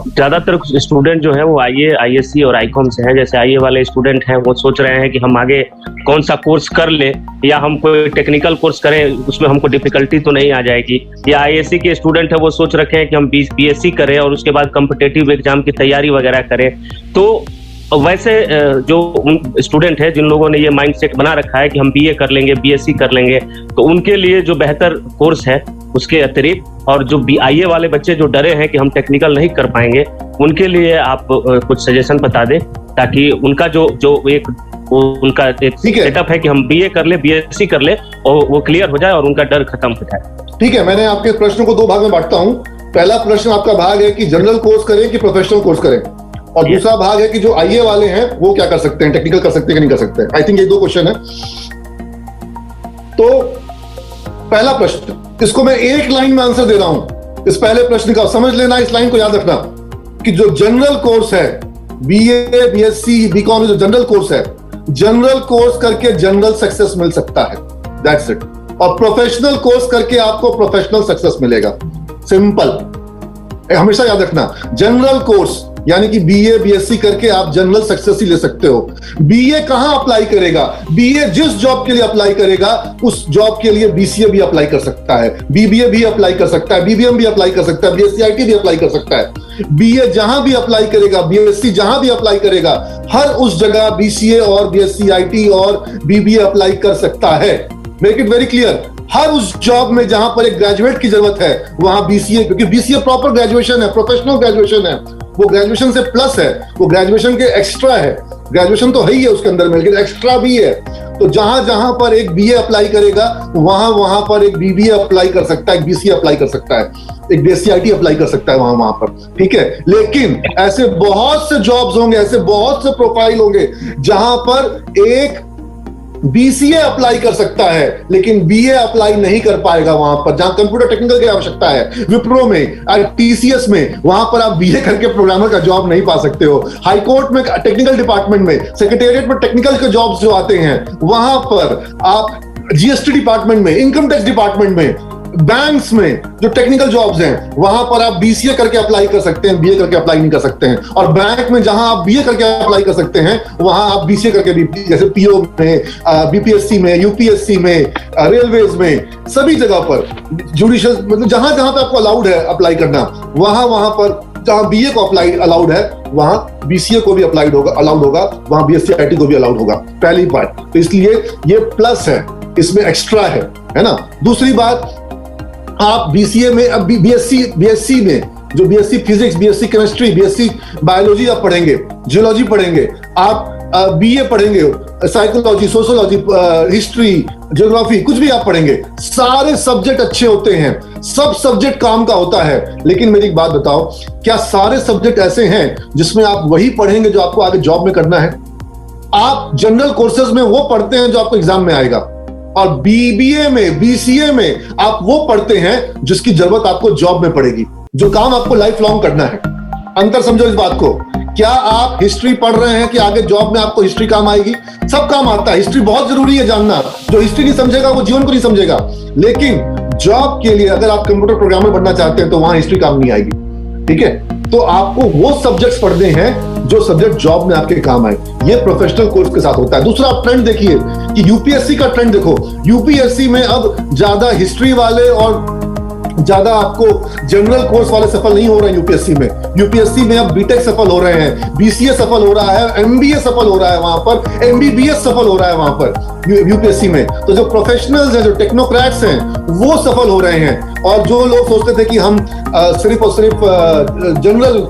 ज्यादातर स्टूडेंट जो है वो आईए, आईएससी और आईकॉम से हैं। जैसे आईए वाले स्टूडेंट हैं वो सोच रहे हैं कि हम आगे कौन सा कोर्स कर ले, या हम कोई टेक्निकल कोर्स करें, उसमें हमको डिफिकल्टी तो नहीं आ जाएगी। या आईएससी के स्टूडेंट है वो सोच रखे हैं कि हम बीएससी करें और उसके बाद कॉम्पिटिटिव एग्जाम की तैयारी वगैरह करें। तो वैसे जो स्टूडेंट है जिन लोगों ने ये माइंडसेट बना रखा है कि हम बीए कर लेंगे, बीएससी कर लेंगे, तो उनके लिए जो बेहतर कोर्स है उसके अतिरिक्त, और जो आईए वाले बच्चे जो डरे हैं कि हम टेक्निकल नहीं कर पाएंगे, उनके लिए आप कुछ सजेशन बता दें, ताकि उनका जो उनका एक सेटअप है कि हम बीए कर ले, बीएससी कर ले, और वो क्लियर हो जाए और उनका डर खत्म हो जाए। ठीक है, मैंने आपके प्रश्न को 2 भाग में बांटता हूं। पहला प्रश्न आपका भाग है कि जनरल कोर्स करें कि प्रोफेशनल कोर्स करें, और दूसरा भाग है कि जो आईए वाले हैं वो क्या कर सकते हैं, टेक्निकल कर सकते हैं कि नहीं कर सकते। आई थिंक ये 2 क्वेश्चन है। तो पहला प्रश्न, इसको मैं एक लाइन में आंसर दे रहा हूं। इस पहले प्रश्न का समझ लेना, इस लाइन को याद रखना कि जो जनरल कोर्स है, बीए, बीएससी, बीकॉम, जो जनरल कोर्स है, जनरल कोर्स करके जनरल सक्सेस मिल सकता है, दैट्स इट। और प्रोफेशनल कोर्स करके आपको प्रोफेशनल सक्सेस मिलेगा, सिंपल। हमेशा याद रखना, जनरल कोर्स यानी कि बीए, बीएससी करके आप जनरल सक्सेस ही ले सकते हो। बीए कहां अप्लाई करेगा? बीए जिस जॉब के लिए अप्लाई करेगा उस जॉब के लिए बीसीए भी अप्लाई कर सकता है, बीबीए भी अप्लाई कर सकता है, बीबीएम भी अप्लाई कर सकता है, बीएससी भी अप्लाई कर सकता है। बीए जहां भी अप्लाई करेगा, बीएससी जहां भी अप्लाई करेगा, हर उस जगह बीसीए और बीएससी आईटी और बीबीए अप्लाई कर सकता है। मेक इट वेरी क्लियर, हर उस जॉब में जहां पर एक ग्रेजुएट की जरूरत है वहां बीसीए, क्योंकि बीसीए प्रॉपर ग्रेजुएशन है, प्रोफेशनल ग्रेजुएशन है, वो ग्रेजुएशन से प्लस है, वो ग्रेजुएशन के एक्स्ट्रा है। ग्रेजुएशन तो है ही है उसके अंदर में, लेकिन एक्स्ट्रा भी है। तो जहां जहां पर एक बीए अप्लाई करेगा वहां वहां पर एक बीबीए अप्लाई कर सकता है, एक बीसीए अप्लाई कर सकता है, एक बीएससी अप्लाई कर सकता है वहां पर, ठीक है। लेकिन ऐसे बहुत से जॉब्स होंगे, ऐसे बहुत से प्रोफाइल होंगे जहां पर एक बीसीए अप्लाई कर सकता है लेकिन बीए अप्लाई नहीं कर पाएगा वहां पर, जहां कंप्यूटर टेक्निकल की आवश्यकता है। विप्रो में, टीसीएस में, वहां पर आप बीए करके प्रोग्रामर का जॉब नहीं पा सकते हो। हाईकोर्ट में टेक्निकल डिपार्टमेंट में, सेक्रेटेरिएट में टेक्निकल के जॉब्स जो आते हैं वहां पर, आप जीएसटी डिपार्टमेंट में, इनकम टैक्स डिपार्टमेंट में, बैंक्स में जो टेक्निकल जॉब्स हैं वहां पर आप बीसीए करके अप्लाई कर सकते हैं, बीए करके अप्लाई नहीं कर सकते हैं। और बैंक में जहां आप बीए करके अप्लाई कर सकते हैं वहां आप बीसीए करके भी, जैसे पीओ में, बीपीएससी में, यूपीएससी में, रेलवेज में, सभी जगह पर, जुडिशियल, मतलब जहां जहां पे आपको अलाउड है अप्लाई करना, वहां पर जहां बीए को अप्लाई अलाउड है वहां बीसीए को भी अप्लाइड होगा, अलाउड होगा, वहां बीएससी आईटी को भी अलाउड होगा। पहली बात तो इसलिए ये प्लस है, इसमें एक्स्ट्रा है ना। दूसरी बात, आप बीसीए में, अब बीएससी में जो BSc physics, BSc chemistry, BSc biology आप पढ़ेंगे, जियोलॉजी पढ़ेंगे, आप बीए पढ़ेंगे, साइकोलॉजी, सोशियोलॉजी, हिस्ट्री, ज्योग्राफी, कुछ भी आप पढ़ेंगे, सारे सब्जेक्ट अच्छे होते हैं, सब सब्जेक्ट काम का होता है। लेकिन मेरी एक बात बताओ, क्या सारे सब्जेक्ट ऐसे हैं जिसमें आप वही पढ़ेंगे जो आपको आगे जॉब में करना है? आप जनरल कोर्सेज में वो पढ़ते हैं जो आपको एग्जाम में आएगा, और बीबीए में, बीसीए में आप वो पढ़ते हैं जिसकी जरूरत आपको जॉब में पड़ेगी, जो काम आपको लाइफ लॉन्ग करना है। अंतर समझो इस बात को। क्या आप हिस्ट्री पढ़ रहे हैं कि आगे जॉब में आपको हिस्ट्री काम आएगी? सब काम आता है, हिस्ट्री बहुत जरूरी है जानना। जो हिस्ट्री नहीं समझेगा वो जीवन को नहीं समझेगा। लेकिन जॉब के लिए अगर आप कंप्यूटर प्रोग्रामर बनना चाहते हैं तो वहां हिस्ट्री काम नहीं आएगी, ठीक है। तो आपको वो सब्जेक्ट्स पढ़ने हैं जो सब्जेक्ट जॉब में आपके काम आए। ये प्रोफेशनल कोर्स के साथ होता है। दूसरा आप ट्रेंड देखिए कि यूपीएससी का ट्रेंड देखो, यूपीएससी में अब ज्यादा हिस्ट्री वाले और ज्यादा आपको जनरल कोर्स वाले सफल नहीं हो रहे हैं। यूपीएससी में अब बीटेक सफल हो रहे हैं, बीसीए सफल हो रहा है, एमबीए सफल हो रहा है, वहां पर एमबीबीएस सफल हो रहा है वहां पर यूपीएससी में। तो जो प्रोफेशनल्स हैं, जो टेक्नोक्रेट्स हैं, वो सफल हो रहे हैं। और जो लोग सोचते थे कि हम सिर्फ और सिर्फ जनरल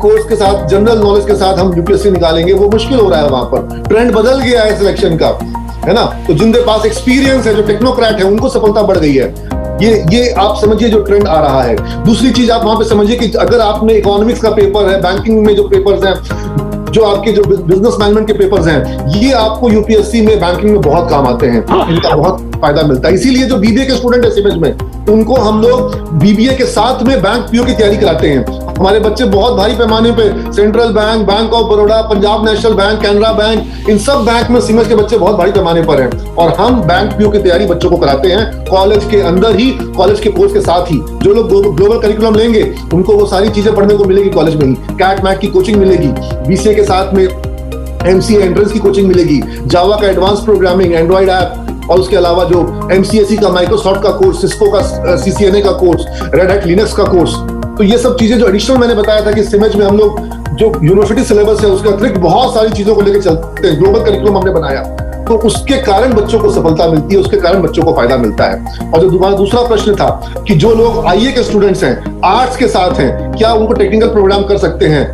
कोर्स के साथ, जनरल नॉलेज के साथ हम यूपीएससी निकालेंगे, वो मुश्किल हो रहा है। वहां पर ट्रेंड बदल गया है सिलेक्शन का, है ना। तो जिनके पास एक्सपीरियंस है, जो टेक्नोक्रेट है, उनको सफलता बढ़ गई है। ये आप समझिए जो ट्रेंड आ रहा है। दूसरी चीज आप वहां पे समझिए कि अगर आपने इकोनॉमिक्स का पेपर है, बैंकिंग में जो पेपर्स हैं, जो आपके जो बिजनेस मैनेजमेंट के पेपर्स हैं, ये आपको यूपीएससी में, बैंकिंग में बहुत काम आते हैं, इनका बहुत फायदा मिलता है। इसीलिए जो बीबीए के स्टूडेंट है सिमेज में, उनको हम लोग बीबीए के साथ में बैंक पीओ की तैयारी कराते हैं। हमारे बच्चे बहुत भारी पैमाने पे Central Bank, Bank of Baroda, Punjab National Bank, Canara Bank, इन सब बैंक में सीमेंस के बच्चे बहुत भारी पैमाने पर हैं और हम बैंक पीओ की तैयारी बच्चों को कराते हैं कॉलेज के अंदर ही, कॉलेज के कोर्स के साथ ही। जो लोग ग्लोबल करिकुलम लेंगे उनको वो सारी चीजें पढ़ने को मिलेगी कॉलेज में ही। कैट मैट की कोचिंग मिलेगी, बीसीए के साथ में एमसीए एंट्रेंस की कोचिंग मिलेगी, जावा का एडवांस प्रोग्रामिंग, एंड्रॉइड ऐप और उसके अलावा जो एमसीएसई का, माइक्रोसॉफ्ट का कोर्स, सिस्को का सीसीएनए का कोर्स, रेड हैट लिनक्स का कोर्स। तो ये सब चीजें जो एडिशनल मैंने बताया था कि सिमेज में हम लोग जो यूनिवर्सिटी सिलेबस है उसके अतिरिक्त बहुत सारी चीजों को लेकर चलते हैं, ग्लोबल करिकुलम हमने बनाया, तो उसके कारण बच्चों को सफलता मिलती है, उसके कारण बच्चों को फायदा मिलता है। और जो तुम्हारा दूसरा प्रश्न था कि जो लोग आईए के स्टूडेंट्स हैं, आर्ट्स के साथ हैं, क्या उनको टेक्निकल प्रोग्राम कर सकते हैं?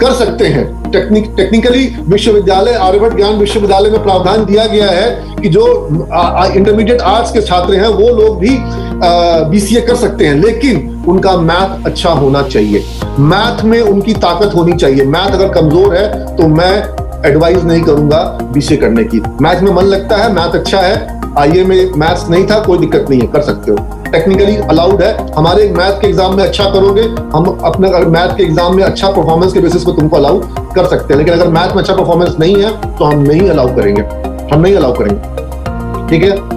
कर सकते हैं। टेक्निकली विश्वविद्यालय, आर्यभट्ट ज्ञान विश्वविद्यालय में प्रावधान दिया गया है कि जो इंटरमीडिएट आर्ट्स के छात्र हैं वो लोग भी बीसीए कर सकते हैं, लेकिन उनका मैथ अच्छा होना चाहिए, मैथ में उनकी ताकत होनी चाहिए। मैथ अगर कमजोर है तो मैं एडवाइस नहीं करूंगा बीसीए करने की। मैथ में मन लगता है, मैथ अच्छा है, आईए में मैथ्स नहीं था, कोई दिक्कत नहीं है, कर सकते हो, टेक्निकली अलाउड है। हमारे मैथ के एग्जाम में अच्छा करोगे, हम अपने मैथ के एग्जाम में अच्छा परफॉर्मेंस के बेसिस पर तुमको अलाउ कर सकते हैं, लेकिन अगर मैथ में अच्छा परफॉर्मेंस नहीं है तो हम नहीं अलाउ करेंगे, ठीक है।